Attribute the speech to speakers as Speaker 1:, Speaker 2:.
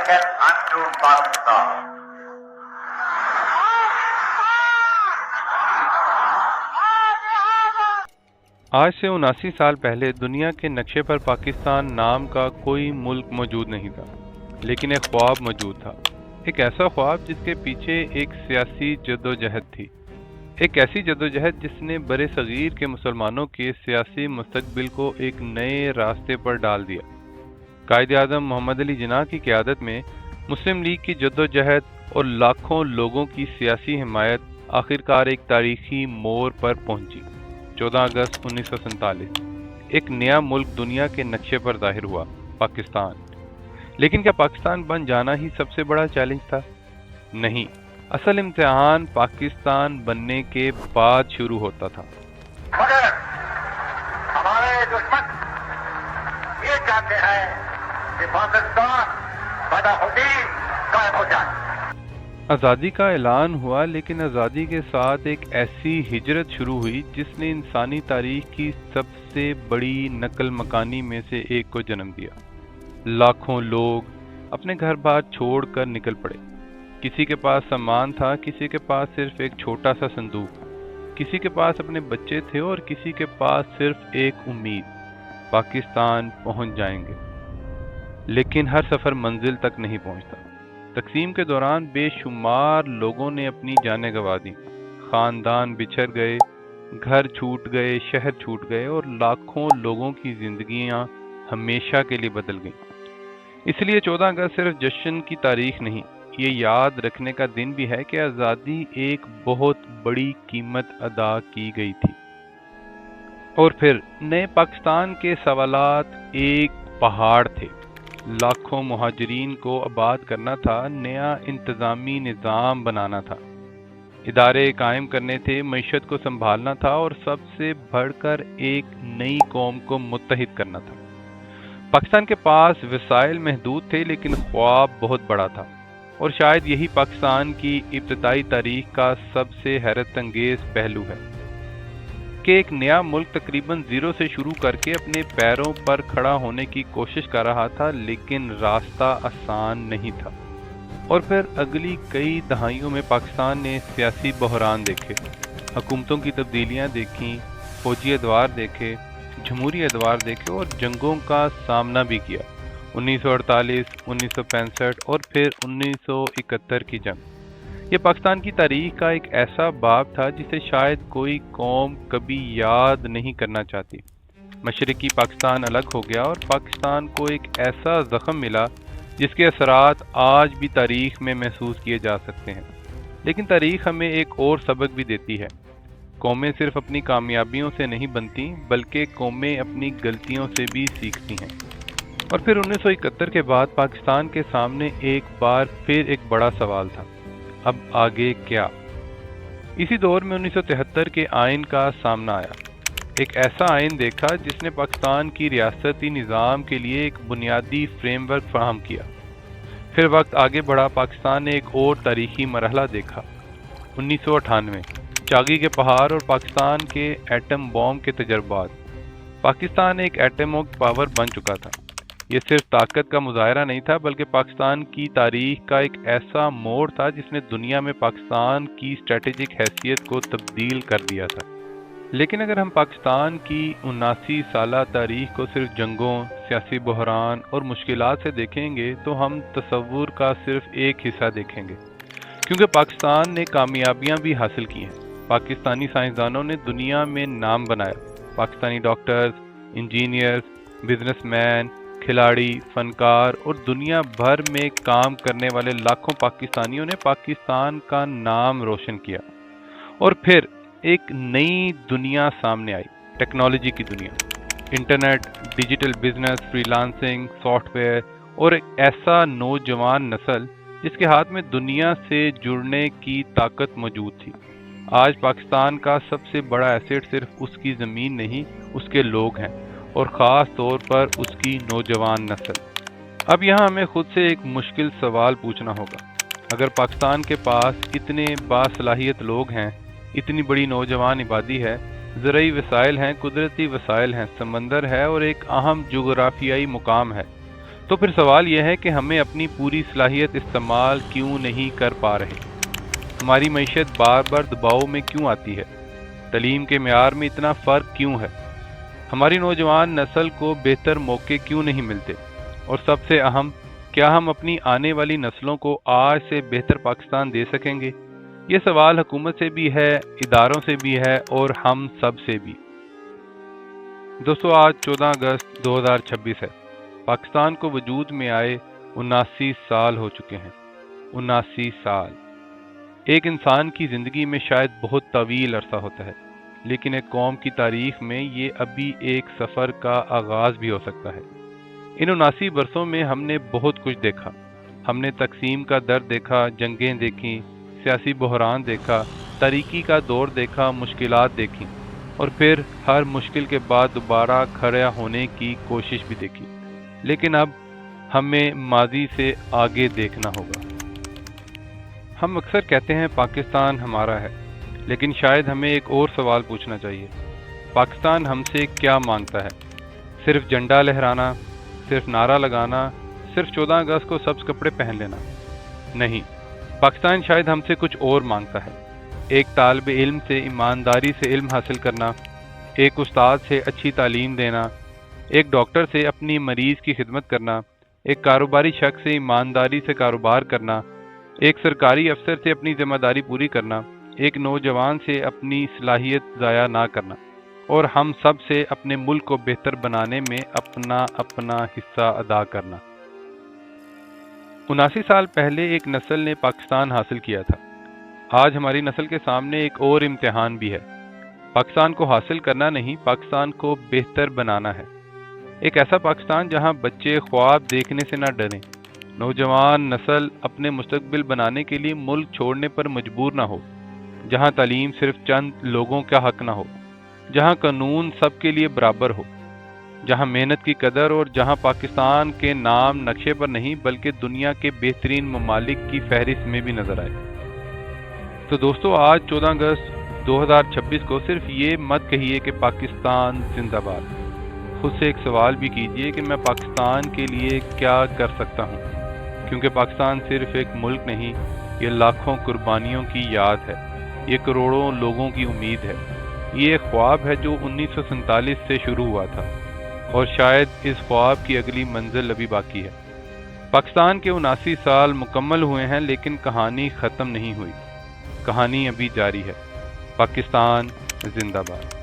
Speaker 1: American unto Pakistan.
Speaker 2: آج سے 79 سال پہلے دنیا کے نقشے پر پاکستان نام کا کوئی ملک موجود نہیں تھا، لیکن ایک خواب موجود تھا، ایک ایسا خواب جس کے پیچھے ایک سیاسی جدوجہد تھی، ایک ایسی جدوجہد جس نے برِ صغیر کے مسلمانوں کے سیاسی مستقبل کو ایک نئے راستے پر ڈال دیا۔ قائد اعظم محمد علی جناح کی قیادت میں مسلم لیگ کی جدوجہد اور لاکھوں لوگوں کی سیاسی حمایت آخرکار ایک تاریخی موڑ پر پہنچی۔ 14 اگست 1947 ایک نیا ملک دنیا کے نقشے پر ظاہر ہوا، پاکستان۔ لیکن کیا پاکستان بن جانا ہی سب سے بڑا چیلنج تھا؟ نہیں، اصل امتحان پاکستان بننے کے بعد شروع ہوتا تھا۔
Speaker 1: مگر ہمارے دشمن یہ چاہتے ہیں کہ پاکستان بنا حدیم قائم ہو جائے۔
Speaker 2: آزادی کا اعلان ہوا، لیکن آزادی کے ساتھ ایک ایسی ہجرت شروع ہوئی جس نے انسانی تاریخ کی سب سے بڑی نقل مکانی میں سے ایک کو جنم دیا۔ لاکھوں لوگ اپنے گھر بار چھوڑ کر نکل پڑے۔ کسی کے پاس سامان تھا، کسی کے پاس صرف ایک چھوٹا سا صندوق، کسی کے پاس اپنے بچے تھے اور کسی کے پاس صرف ایک امید، پاکستان پہنچ جائیں گے۔ لیکن ہر سفر منزل تک نہیں پہنچتا۔ تقسیم کے دوران بے شمار لوگوں نے اپنی جانیں گنوا دیں، خاندان بچھڑ گئے، گھر چھوٹ گئے، شہر چھوٹ گئے اور لاکھوں لوگوں کی زندگیاں ہمیشہ کے لیے بدل گئیں۔ اس لیے 14 اگست صرف جشن کی تاریخ نہیں، یہ یاد رکھنے کا دن بھی ہے کہ آزادی ایک بہت بڑی قیمت ادا کی گئی تھی۔ اور پھر نئے پاکستان کے سوالات ایک پہاڑ تھے۔ لاکھوں مہاجرین کو آباد کرنا تھا، نیا انتظامی نظام بنانا تھا، ادارے قائم کرنے تھے، معیشت کو سنبھالنا تھا اور سب سے بڑھ کر ایک نئی قوم کو متحد کرنا تھا۔ پاکستان کے پاس وسائل محدود تھے، لیکن خواب بہت بڑا تھا، اور شاید یہی پاکستان کی ابتدائی تاریخ کا سب سے حیرت انگیز پہلو ہے کہ ایک نیا ملک تقریباً زیرو سے شروع کر کے اپنے پیروں پر کھڑا ہونے کی کوشش کر رہا تھا، لیکن راستہ آسان نہیں تھا۔ اور پھر اگلی کئی دہائیوں میں پاکستان نے سیاسی بحران دیکھے، حکومتوں کی تبدیلیاں دیکھیں، فوجی ادوار دیکھے، جمہوری ادوار دیکھے اور جنگوں کا سامنا بھی کیا۔ 1948، 1965 اور پھر 1971 کی جنگ، یہ پاکستان کی تاریخ کا ایک ایسا باب تھا جسے شاید کوئی قوم کبھی یاد نہیں کرنا چاہتی۔ مشرقی پاکستان الگ ہو گیا اور پاکستان کو ایک ایسا زخم ملا جس کے اثرات آج بھی تاریخ میں محسوس کیے جا سکتے ہیں۔ لیکن تاریخ ہمیں ایک اور سبق بھی دیتی ہے۔ قومیں صرف اپنی کامیابیوں سے نہیں بنتی، بلکہ قومیں اپنی غلطیوں سے بھی سیکھتی ہیں۔ اور پھر 1971 کے بعد پاکستان کے سامنے ایک بار پھر ایک بڑا سوال تھا، اب آگے کیا؟ اسی دور میں 1973 کے آئین کا سامنا آیا، ایک ایسا آئین دیکھا جس نے پاکستان کی ریاستی نظام کے لیے ایک بنیادی فریم ورک فراہم کیا۔ پھر وقت آگے بڑھا، پاکستان نے ایک اور تاریخی مرحلہ دیکھا، 1998 چاگی کے پہاڑ اور پاکستان کے ایٹم بم کے تجربات۔ پاکستان ایک ایٹمک پاور بن چکا تھا۔ یہ صرف طاقت کا مظاہرہ نہیں تھا، بلکہ پاکستان کی تاریخ کا ایک ایسا موڑ تھا جس نے دنیا میں پاکستان کی اسٹریٹجک حیثیت کو تبدیل کر دیا تھا۔ لیکن اگر ہم پاکستان کی 79 سالہ تاریخ کو صرف جنگوں، سیاسی بحران اور مشکلات سے دیکھیں گے تو ہم تصور کا صرف ایک حصہ دیکھیں گے، کیونکہ پاکستان نے کامیابیاں بھی حاصل کی ہیں۔ پاکستانی سائنسدانوں نے دنیا میں نام بنایا، Pakistani doctors, engineers, business man, کھلاڑی، فنکار اور دنیا بھر میں کام کرنے والے لاکھوں پاکستانیوں نے پاکستان کا نام روشن کیا۔ اور پھر ایک نئی دنیا سامنے آئی، ٹیکنالوجی کی دنیا، internet, digital business, free lancing, soft where اور ایک ایسا نوجوان نسل جس کے ہاتھ میں دنیا سے جڑنے کی طاقت موجود تھی۔ آج پاکستان کا سب سے بڑا ایسٹ صرف اس کی زمین نہیں، اس کے لوگ ہیں، اور خاص طور پر اس کی نوجوان نسل۔ اب یہاں ہمیں خود سے ایک مشکل سوال پوچھنا ہوگا، اگر پاکستان کے پاس اتنے باصلاحیت لوگ ہیں، اتنی بڑی نوجوان آبادی ہے، زرعی وسائل ہیں، قدرتی وسائل ہیں، سمندر ہے اور ایک اہم جغرافیائی مقام ہے، تو پھر سوال یہ ہے کہ ہمیں اپنی پوری صلاحیت استعمال کیوں نہیں کر پا رہے؟ ہماری معیشت بار بار دباؤ میں کیوں آتی ہے؟ تعلیم کے معیار میں اتنا فرق کیوں ہے؟ ہماری نوجوان نسل کو بہتر موقع کیوں نہیں ملتے؟ اور سب سے اہم، کیا ہم اپنی آنے والی نسلوں کو آج سے بہتر پاکستان دے سکیں گے؟ یہ سوال حکومت سے بھی ہے، اداروں سے بھی ہے، اور ہم سب سے بھی۔ دوستو، آج 14 اگست 2026 ہے۔ پاکستان کو وجود میں آئے 79 سال ہو چکے ہیں۔ 79 سال ایک انسان کی زندگی میں شاید بہت طویل عرصہ ہوتا ہے، لیکن ایک قوم کی تاریخ میں یہ ابھی ایک سفر کا آغاز بھی ہو سکتا ہے۔ ان 79 برسوں میں ہم نے بہت کچھ دیکھا۔ ہم نے تقسیم کا درد دیکھا، جنگیں دیکھیں، سیاسی بحران دیکھا، تاریکی کا دور دیکھا، مشکلات دیکھیں، اور پھر ہر مشکل کے بعد دوبارہ کھڑا ہونے کی کوشش بھی دیکھی۔ لیکن اب ہمیں ماضی سے آگے دیکھنا ہوگا۔ ہم اکثر کہتے ہیں پاکستان ہمارا ہے، لیکن شاید ہمیں ایک اور سوال پوچھنا چاہیے۔ پاکستان ہم سے کیا مانگتا ہے؟ صرف جھنڈا لہرانا، صرف نعرہ لگانا، صرف 14 اگست کو سبز کپڑے پہن لینا؟ نہیں، پاکستان شاید ہم سے کچھ اور مانگتا ہے۔ ایک طالب علم سے ایمانداری سے علم حاصل کرنا، ایک استاد سے اچھی تعلیم دینا، ایک ڈاکٹر سے اپنی مریض کی خدمت کرنا، ایک کاروباری شخص سے ایمانداری سے کاروبار کرنا، ایک سرکاری افسر سے اپنی ذمہ داری پوری کرنا، ایک نوجوان سے اپنی صلاحیت ضائع نہ کرنا، اور ہم سب سے اپنے ملک کو بہتر بنانے میں اپنا حصہ ادا کرنا۔ 79 سال پہلے ایک نسل نے پاکستان حاصل کیا تھا۔ آج ہماری نسل کے سامنے ایک اور امتحان بھی ہے۔ پاکستان کو حاصل کرنا نہیں، پاکستان کو بہتر بنانا ہے۔ ایک ایسا پاکستان جہاں بچے خواب دیکھنے سے نہ ڈریں، نوجوان نسل اپنے مستقبل بنانے کے لیے ملک چھوڑنے پر مجبور نہ ہو، جہاں تعلیم صرف چند لوگوں کا حق نہ ہو، جہاں قانون سب کے لیے برابر ہو، جہاں محنت کی قدر، اور جہاں پاکستان کے نام نقشے پر نہیں بلکہ دنیا کے بہترین ممالک کی فہرست میں بھی نظر آئے۔ تو دوستو، آج 14 اگست 2026 کو صرف یہ مت کہیے کہ پاکستان زندہ باد۔ خود سے ایک سوال بھی کیجئے کہ میں پاکستان کے لیے کیا کر سکتا ہوں، کیونکہ پاکستان صرف ایک ملک نہیں، یہ لاکھوں قربانیوں کی یاد ہے، یہ کروڑوں لوگوں کی امید ہے، یہ ایک خواب ہے جو 1947 سے شروع ہوا تھا، اور شاید اس خواب کی اگلی منزل ابھی باقی ہے۔ پاکستان کے 79 سال مکمل ہوئے ہیں، لیکن کہانی ختم نہیں ہوئی، کہانی ابھی جاری ہے۔ پاکستان زندہ باد۔